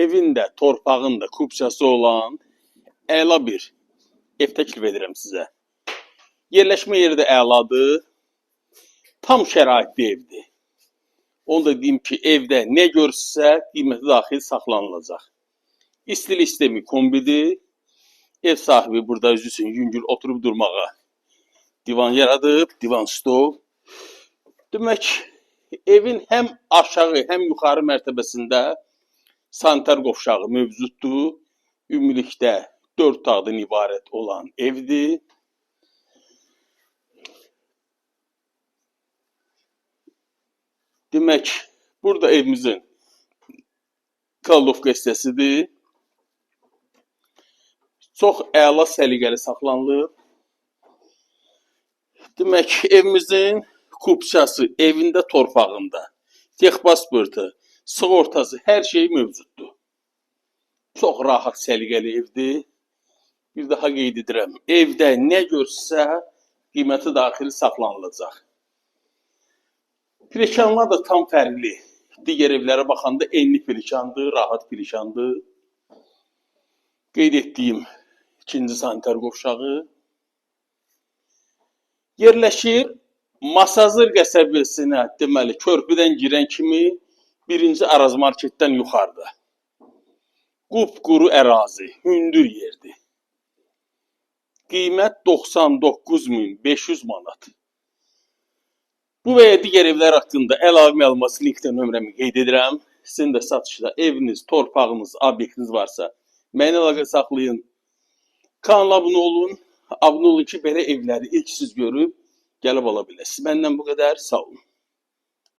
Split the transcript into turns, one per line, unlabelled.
evində, torpağında kubçası olan əla bir ev təklif edirəm sizə. Yerləşmə yeri də əladır. Tam şəraitli evdir. Onu da deyim ki, evdə nə görürsə qiyməti daxil saxlanılacaq. İstilik sistemi kombidir. Ev sahibi burada özü üçün yüngül oturub durmağa divan yaradıb, divan stol. Demək, evin həm aşağı, həm yuxarı mərtəbəsində sanitar qovşağı mövcuddur. Ümumilikdə 4 otaqdan ibarət olan evdir. Demək, burada evimizin kaldovka hissəsidir. Çox əla səliqəli saxlanılıb. Demək, evimizin kubçası, evində, torpağında, texpasportu, sığortası, hər şey mövcuddur. Çox rahat, səliqəli evdir. Bir daha qeyd edirəm, evdə nə görsə qiyməti daxil saxlanılacaq. Pilləkənlər də tam fərqli. Digər evlərə baxanda enli pilləkəndir, rahat pilləkəndir. Qeyd etdiyim ikinci sanitar qovşağı. Yerləşir Masazır qəsəbəsinə, deməli, körpüdən girən kimi birinci Araz marketdən yuxarıda. Qupquru ərazi, hündür yerdir. Qiymət 99.500 manat. Bu və ya digər evlər haqqında əlavə məlumat linkdə nömrəmi qeyd edirəm. Sizin də satışda eviniz, torpağınız, obyektiniz varsa mənə əlaqə saxlayın. Kanala abunə olun. Abunə olun ki, belə evləri ilk siz görüb gəlib ala biləsiniz. Məndən bu qədər. Sağ olun.